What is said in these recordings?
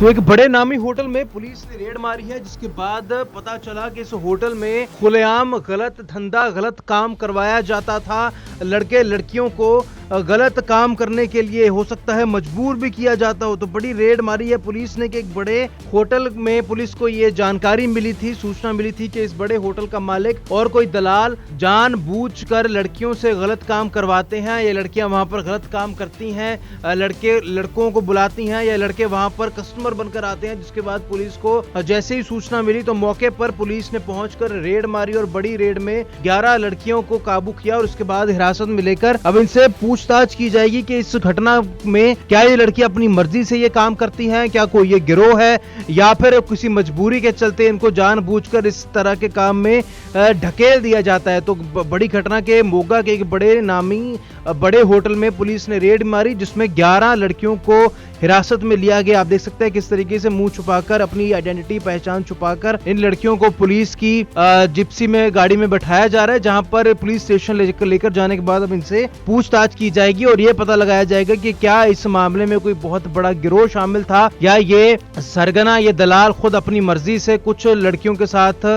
तो एक बड़े नामी होटल में पुलिस ने रेड मारी है, जिसके बाद पता चला कि इस होटल में खुलेआम गलत धंधा, गलत काम करवाया जाता था। लड़के लड़कियों को गलत काम करने के लिए हो सकता है मजबूर भी किया जाता हो। तो बड़ी रेड मारी है पुलिस ने कि एक बड़े होटल में पुलिस को ये जानकारी मिली थी, सूचना मिली थी कि इस बड़े होटल का मालिक और कोई दलाल जानबूझकर लड़कियों से गलत काम करवाते हैं। ये लड़कियां वहां पर गलत काम करती हैं, लड़के लड़कों को बुलाती हैं या लड़के वहां पर कस्टमर बनकर आते हैं। जिसके बाद पुलिस को जैसे ही सूचना मिली तो मौके पर पुलिस ने पहुंचकर रेड मारी और बड़ी रेड में 11 लड़कियों को काबू किया और उसके बाद हिरासत में लेकर अब इनसे पूछताछ की जाएगी कि इस घटना में क्या ये लड़की अपनी मर्जी से ये काम करती हैं, क्या कोई ये गिरोह है या फिर किसी मजबूरी के चलते इनको जानबूझकर इस तरह के काम में ढकेल दिया जाता है। तो बड़ी घटना के मोगा के एक बड़े नामी बड़े होटल में पुलिस ने रेड मारी, जिसमें 11 लड़कियों को हिरासत में लिया गया। आप देख सकते हैं किस तरीके से मुंह छुपाकर, अपनी आइडेंटिटी पहचान छुपाकर इन लड़कियों को पुलिस की जिप्सी में गाड़ी में बैठाया जा रहा है, जहां पर पुलिस स्टेशन लेकर जाने के बाद अब इनसे पूछताछ की जाएगी और ये पता लगाया जाएगा कि क्या इस मामले में कोई बहुत बड़ा गिरोह शामिल था या ये सरगना, ये दलाल खुद अपनी मर्जी से कुछ लड़कियों के साथ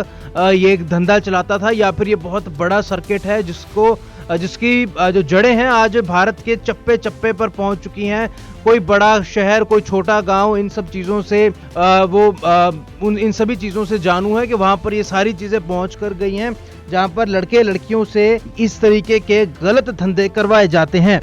ये धंधा चलाता था, या फिर ये बहुत बड़ा सर्किट है जिसकी जो जड़ें हैं आज भारत के चप्पे चप्पे पर पहुंच चुकी हैं। कोई बड़ा शहर, कोई छोटा गांव, इन सब चीजों से इन सभी चीजों से जानू है कि वहां पर ये सारी चीजें पहुंच कर गई हैं, जहां पर लड़के लड़कियों से इस तरीके के गलत धंधे करवाए जाते हैं।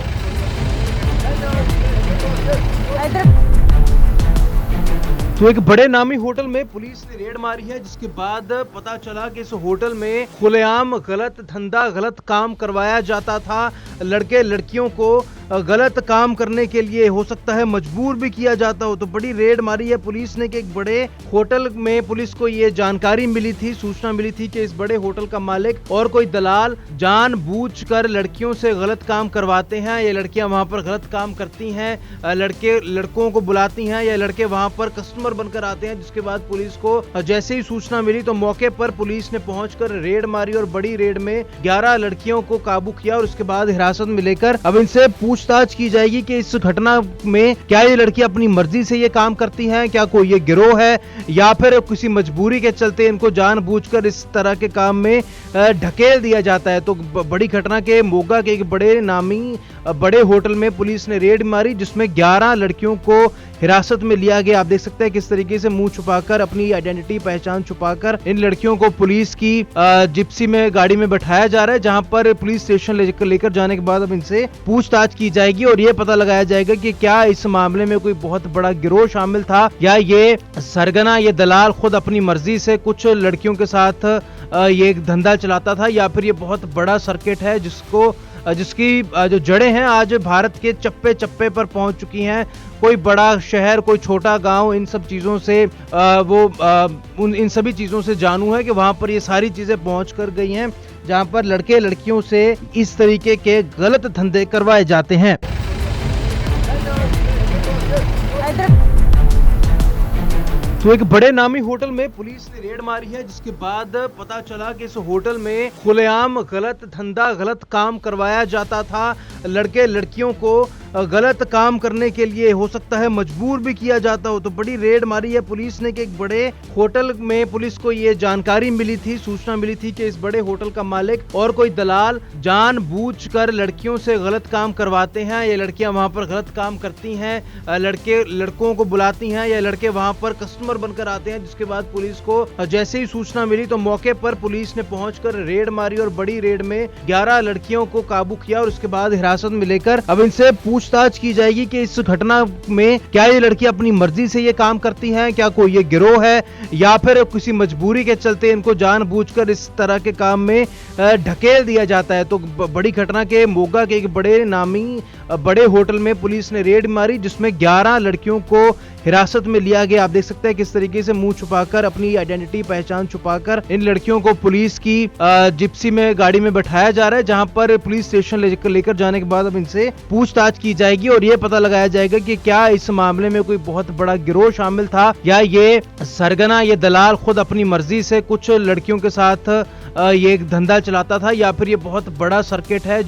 तो एक बड़े नामी होटल में पुलिस ने रेड मारी है, जिसके बाद पता चला कि इस होटल में खुलेआम गलत धंधा, गलत काम करवाया जाता था। लड़के लड़कियों को गलत काम करने के लिए हो सकता है मजबूर भी किया जाता हो। तो बड़ी रेड मारी है पुलिस ने कि एक बड़े होटल में पुलिस को ये जानकारी मिली थी, सूचना मिली थी कि इस बड़े होटल का मालिक और कोई दलाल जानबूझकर लड़कियों से गलत काम करवाते हैं। ये लड़कियां वहां पर गलत काम करती हैं, लड़के लड़कों को बुलाती हैं या लड़के वहां पर कस्टमर बनकर आते हैं। जिसके बाद पुलिस को जैसे ही सूचना मिली तो मौके पर पुलिस ने पहुंचकर रेड मारी और बड़ी रेड में 11 लड़कियों को काबू किया और उसके बाद हिरासत में लेकर अब इनसे पूछताछ की जाएगी कि इस घटना में क्या ये लड़की अपनी मर्जी से ये काम करती हैं, क्या कोई ये गिरोह है या फिर किसी मजबूरी के चलते इनको जानबूझकर इस तरह के काम में ढकेल दिया जाता है। तो बड़ी घटना के मोगा के एक बड़े नामी बड़े होटल में पुलिस ने रेड मारी, जिसमें 11 लड़कियों को हिरासत में लिया गया। आप देख सकते हैं किस तरीके से मुंह छुपाकर, अपनी आइडेंटिटी पहचान छुपाकर इन लड़कियों को पुलिस की जिप्सी में गाड़ी में बैठाया जा रहा है, जहां पर पुलिस स्टेशन लेकर जाने के बाद अब इनसे पूछताछ की जाएगी और ये पता लगाया जाएगा कि क्या इस मामले में कोई बहुत बड़ा गिरोह शामिल था या ये सरगना, ये दलाल खुद अपनी मर्जी से कुछ लड़कियों के साथ ये धंधा चलाता था, या फिर ये बहुत बड़ा सर्किट है जिसकी जो जड़ें हैं आज भारत के चप्पे चप्पे पर पहुंच चुकी हैं। कोई बड़ा शहर, कोई छोटा गांव, इन सब चीजों से इन सभी चीजों से जानू है कि वहां पर ये सारी चीजें पहुंच कर गई हैं, जहां पर लड़के लड़कियों से इस तरीके के गलत धंधे करवाए जाते हैं। तो एक बड़े नामी होटल में पुलिस ने रेड मारी है, जिसके बाद पता चला कि इस होटल में खुलेआम गलत धंधा, गलत काम करवाया जाता था। लड़के लड़कियों को गलत काम करने के लिए हो सकता है मजबूर भी किया जाता हो। तो बड़ी रेड मारी है पुलिस ने कि एक बड़े होटल में पुलिस को ये जानकारी मिली थी, सूचना मिली थी कि इस बड़े होटल का मालिक और कोई दलाल जानबूझकर लड़कियों से गलत काम करवाते हैं। ये लड़कियां वहां पर गलत काम करती हैं, लड़के लड़कों को बुलाती हैं या लड़के वहां पर कस्टमर बनकर आते हैं। जिसके बाद पुलिस को जैसे ही सूचना मिली तो मौके पर पुलिस ने पहुंचकर रेड मारी और बड़ी रेड में 11 लड़कियों को काबू किया और उसके बाद हिरासत में लेकर अब इनसे पूछताछ की जाएगी कि इस घटना में क्या ये लड़की अपनी मर्जी से ये काम करती हैं, क्या कोई ये गिरोह है या फिर किसी मजबूरी के चलते इनको जानबूझकर इस तरह के काम में ढकेल दिया जाता है। तो बड़ी घटना के मोगा के एक बड़े नामी बड़े होटल में पुलिस ने रेड मारी, जिसमें 11 लड़कियों को हिरासत में लिया गया। आप देख सकते हैं किस तरीके से मुंह छुपाकर, अपनी आइडेंटिटी पहचान छुपाकर इन लड़कियों को पुलिस की जिप्सी में गाड़ी में बैठाया जा रहा है, जहां पर पुलिस स्टेशन लेकर जाने के बाद अब इनसे पूछताछ की जाएगी और ये पता लगाया जाएगा कि क्या इस मामले में कोई बहुत बड़ा गिरोह शामिल था या ये सरगना, ये दलाल खुद अपनी मर्जी से कुछ लड़कियों के साथ ये धंधा चलाता था, या फिर ये बहुत बड़ा सर्किट है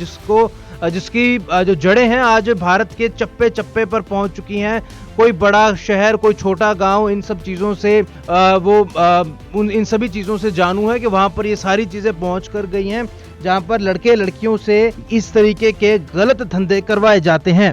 जिसकी जो जड़ें हैं आज भारत के चप्पे चप्पे पर पहुंच चुकी हैं। कोई बड़ा शहर, कोई छोटा गांव, इन सब चीज़ों से इन सभी चीज़ों से जानू है कि वहां पर ये सारी चीज़ें पहुंच कर गई हैं, जहां पर लड़के लड़कियों से इस तरीके के गलत धंधे करवाए जाते हैं।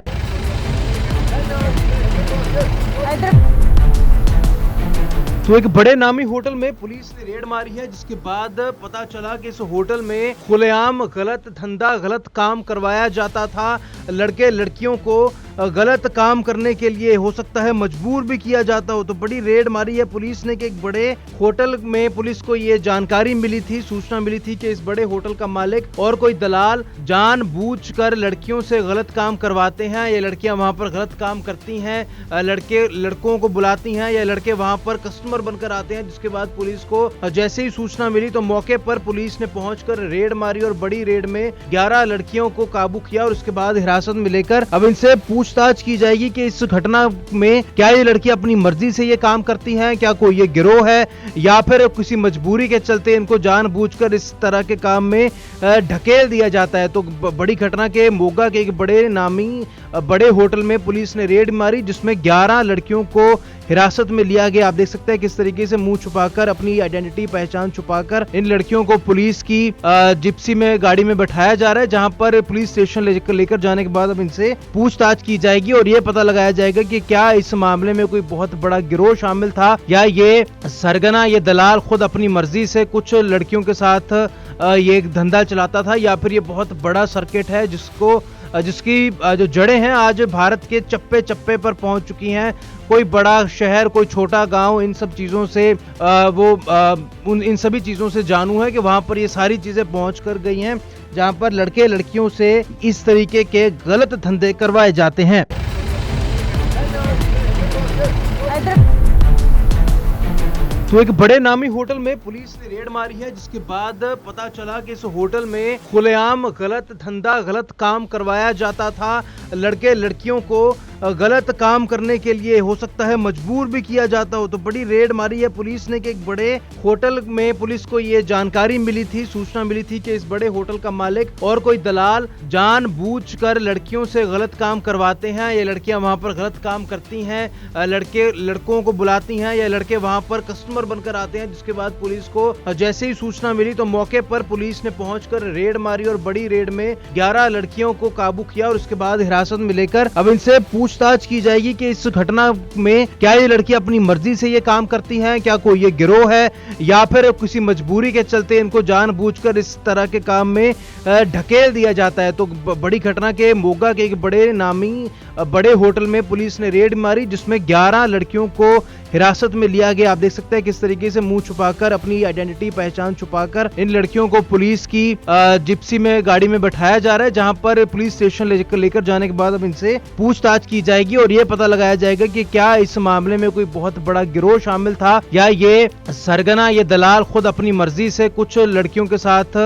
तो एक बड़े नामी होटल में पुलिस ने रेड मारी है, जिसके बाद पता चला कि इस होटल में खुलेआम गलत धंधा, गलत काम करवाया जाता था। लड़के लड़कियों को गलत काम करने के लिए हो सकता है मजबूर भी किया जाता हो। तो बड़ी रेड मारी है पुलिस ने कि एक बड़े होटल में पुलिस को ये जानकारी मिली थी, सूचना मिली थी कि इस बड़े होटल का मालिक और कोई दलाल जानबूझकर लड़कियों से गलत काम करवाते हैं। ये लड़कियां वहां पर गलत काम करती हैं, लड़के लड़कों को बुलाती हैं या लड़के वहां पर कस्टमर बनकर आते हैं। जिसके बाद पुलिस को जैसे ही सूचना मिली तो मौके पर पुलिस ने पहुंचकर रेड मारी और बड़ी रेड में 11 लड़कियों को काबू किया और उसके बाद हिरासत में लेकर अब इनसे पूछताछ की जाएगी कि इस घटना में क्या ये लड़की अपनी मर्जी से ये काम करती हैं, क्या कोई ये गिरोह है या फिर किसी मजबूरी के चलते इनको जानबूझकर इस तरह के काम में ढकेल दिया जाता है। तो बड़ी घटना के मोगा के एक बड़े नामी बड़े होटल में पुलिस ने रेड मारी, जिसमें 11 लड़कियों को हिरासत में लिया गया। आप देख सकते हैं किस तरीके से मुंह छुपाकर, अपनी आइडेंटिटी पहचान छुपाकर इन लड़कियों को पुलिस की जिप्सी में गाड़ी में बैठाया जा रहा है, जहां पर पुलिस स्टेशन लेकर जाने के बाद अब इनसे पूछताछ की जाएगी और ये पता लगाया जाएगा कि क्या इस मामले में कोई बहुत बड़ा गिरोह शामिल था या ये सरगना, ये दलाल खुद अपनी मर्जी से कुछ लड़कियों के साथ ये धंधा चलाता था, या फिर ये बहुत बड़ा सर्किट है जिसकी जो जड़ें हैं आज भारत के चप्पे चप्पे पर पहुंच चुकी हैं। कोई बड़ा शहर, कोई छोटा गांव, इन सब चीज़ों से इन सभी चीज़ों से जानू है कि वहां पर ये सारी चीज़ें पहुंच कर गई हैं, जहां पर लड़के लड़कियों से इस तरीके के गलत धंधे करवाए जाते हैं। तो एक बड़े नामी होटल में पुलिस ने रेड मारी है, जिसके बाद पता चला कि इस होटल में खुलेआम गलत धंधा, गलत काम करवाया जाता था। लड़के लड़कियों को गलत काम करने के लिए हो सकता है मजबूर भी किया जाता हो। तो बड़ी रेड मारी है पुलिस ने कि एक बड़े होटल में पुलिस को ये जानकारी मिली थी, सूचना मिली थी कि इस बड़े होटल का मालिक और कोई दलाल जानबूझकर लड़कियों से गलत काम करवाते हैं। ये लड़कियां वहां पर गलत काम करती हैं, लड़के लड़कों को बुलाती हैं या लड़के वहां पर कस्टमर बनकर आते हैं। जिसके बाद पुलिस को जैसे ही सूचना मिली तो मौके पर पुलिस ने पहुंचकर रेड मारी और बड़ी रेड में 11 लड़कियों को काबू किया और उसके बाद हिरासत में लेकर अब इनसे पूछताछ की जाएगी कि इस घटना में क्या ये लड़की अपनी मर्जी से ये काम करती हैं, क्या कोई ये गिरोह है या फिर किसी मजबूरी के चलते इनको जानबूझकर इस तरह के काम में ढकेल दिया जाता है। तो बड़ी घटना के मोगा के एक बड़े नामी बड़े होटल में पुलिस ने रेड मारी, जिसमें 11 लड़कियों को हिरासत में लिया गया। आप देख सकते हैं किस तरीके से मुंह छुपाकर, अपनी आइडेंटिटी पहचान छुपाकर इन लड़कियों को पुलिस की जिप्सी में गाड़ी में बैठाया जा रहा है, जहां पर पुलिस स्टेशन लेकर जाने के बाद अब इनसे पूछताछ की जाएगी और ये पता लगाया जाएगा कि क्या इस मामले में कोई बहुत बड़ा गिरोह शामिल था या ये सरगना, ये दलाल खुद अपनी मर्जी से कुछ लड़कियों के साथ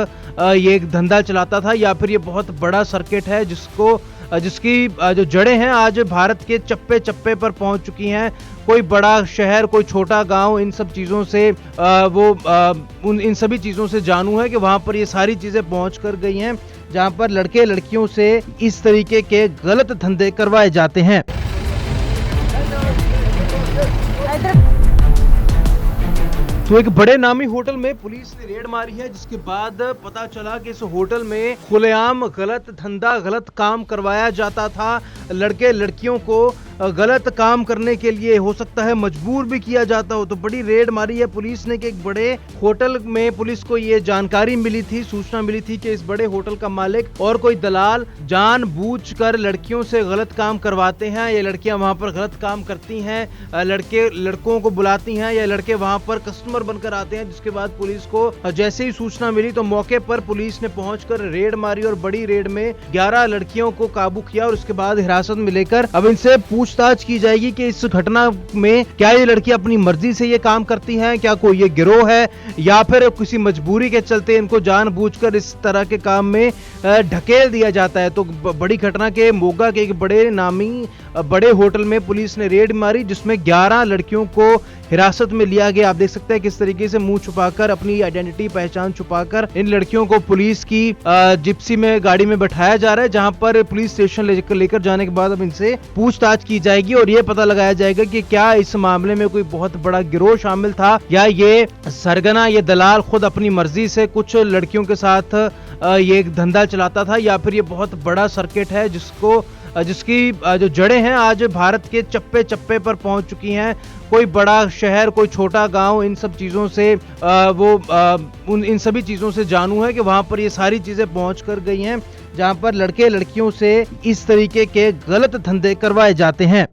ये धंधा चलाता था, या फिर ये बहुत बड़ा सर्किट है जिसकी जो जड़ें हैं आज भारत के चप्पे चप्पे पर पहुंच चुकी हैं। कोई बड़ा शहर, कोई छोटा गांव, इन सब चीज़ों से इन सभी चीज़ों से जानू है कि वहां पर ये सारी चीज़ें पहुंच कर गई हैं, जहां पर लड़के लड़कियों से इस तरीके के गलत धंधे करवाए जाते हैं। तो एक बड़े नामी होटल में पुलिस ने रेड मारी है, जिसके बाद पता चला कि इस होटल में खुलेआम गलत धंधा, गलत काम करवाया जाता था। लड़के लड़कियों को गलत काम करने के लिए हो सकता है मजबूर भी किया जाता हो। तो बड़ी रेड मारी है पुलिस ने कि एक बड़े होटल में पुलिस को ये जानकारी मिली थी, सूचना मिली थी कि इस बड़े होटल का मालिक और कोई दलाल जानबूझकर लड़कियों से गलत काम करवाते हैं। ये लड़कियां वहां पर गलत काम करती हैं, लड़के लड़कों को बुलाती हैं या लड़के वहां पर कस्टमर बनकर आते हैं। जिसके बाद पुलिस को जैसे ही सूचना मिली तो मौके पर पुलिस ने पहुंचकर रेड मारी और बड़ी रेड में 11 लड़कियों को काबू किया और उसके बाद हिरासत में लेकर अब इनसे पूछताछ की जाएगी कि इस घटना में क्या ये लड़की अपनी मर्जी से ये काम करती हैं, क्या कोई ये गिरोह है या फिर किसी मजबूरी के चलते इनको जानबूझकर इस तरह के काम में ढकेल दिया जाता है। तो बड़ी घटना के मोगा के एक बड़े नामी बड़े होटल में पुलिस ने रेड मारी, जिसमें 11 लड़कियों को हिरासत में लिया गया। आप देख सकते हैं किस तरीके से मुंह छुपाकर, अपनी आइडेंटिटी पहचान छुपाकर इन लड़कियों को पुलिस की जिप्सी में गाड़ी में बैठाया जा रहा है, जहां पर पुलिस स्टेशन लेकर जाने के बाद अब इनसे पूछताछ की जाएगी और ये पता लगाया जाएगा कि क्या इस मामले में कोई बहुत बड़ा गिरोह शामिल था या ये सरगना, ये दलाल खुद अपनी मर्जी से कुछ लड़कियों के साथ ये एक धंधा चलाता था, या फिर ये बहुत बड़ा सर्किट है जिसकी जो जड़ें हैं आज भारत के चप्पे चप्पे पर पहुंच चुकी हैं। कोई बड़ा शहर, कोई छोटा गांव, इन सब चीजों से इन सभी चीजों से जानू है कि वहां पर ये सारी चीजें पहुंच कर गई हैं, जहां पर लड़के लड़कियों से इस तरीके के गलत धंधे करवाए जाते हैं।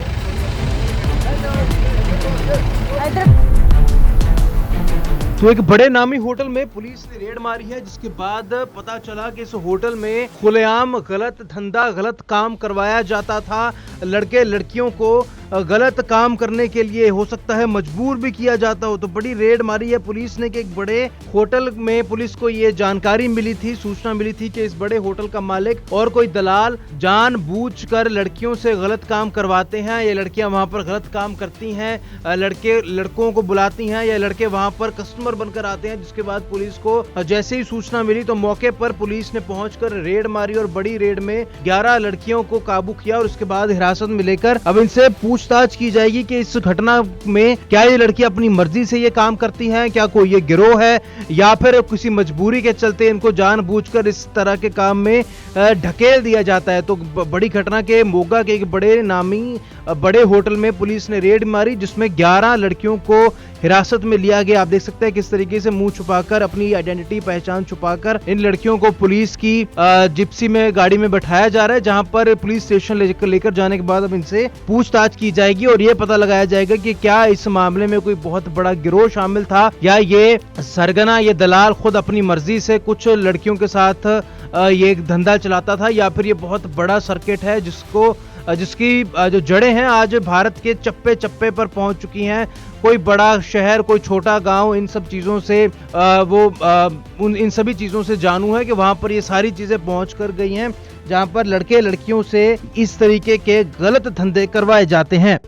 तो एक बड़े नामी होटल में पुलिस ने रेड मारी है, जिसके बाद पता चला कि इस होटल में खुलेआम गलत धंधा, गलत काम करवाया जाता था। लड़के लड़कियों को गलत काम करने के लिए हो सकता है मजबूर भी किया जाता हो। तो बड़ी रेड मारी है पुलिस ने कि एक बड़े होटल में पुलिस को ये जानकारी मिली थी, सूचना मिली थी कि इस बड़े होटल का मालिक और कोई दलाल जानबूझकर लड़कियों से गलत काम करवाते हैं। ये लड़कियां वहां पर गलत काम करती हैं, लड़के लड़कों को बुलाती हैं या लड़के वहां पर कस्टमर बनकर आते हैं। जिसके बाद पुलिस को जैसे ही सूचना मिली तो मौके पर पुलिस ने पहुंचकर रेड मारी और बड़ी रेड में 11 लड़कियों को काबू किया और उसके बाद हिरासत में लेकर अब इनसे पूछताछ की जाएगी कि इस घटना में क्या ये लड़की अपनी मर्जी से ये काम करती हैं, क्या कोई ये गिरोह है या फिर किसी मजबूरी के चलते इनको जानबूझकर इस तरह के काम में ढकेल दिया जाता है। तो बड़ी घटना के मोगा के एक बड़े नामी बड़े होटल में पुलिस ने रेड मारी, जिसमें 11 लड़कियों को हिरासत में लिया गया। आप देख सकते हैं किस तरीके से मुंह छुपाकर, अपनी आइडेंटिटी पहचान छुपाकर इन लड़कियों को पुलिस की जिप्सी में गाड़ी में बैठाया जा रहा है, जहां पर पुलिस स्टेशन लेकर जाने के बाद अब इनसे पूछताछ की जाएगी और ये पता लगाया जाएगा कि क्या इस मामले में कोई बहुत बड़ा गिरोह शामिल था या ये सरगना, ये दलाल खुद अपनी मर्जी से कुछ लड़कियों के साथ ये एक धंधा चलाता था, या फिर ये बहुत बड़ा सर्किट है जिसकी जो जड़ें हैं आज भारत के चप्पे चप्पे पर पहुंच चुकी हैं। कोई बड़ा शहर, कोई छोटा गांव, इन सब चीजों से इन सभी चीजों से जानू है कि वहां पर ये सारी चीजें पहुंच कर गई हैं, जहां पर लड़के लड़कियों से इस तरीके के गलत धंधे करवाए जाते हैं।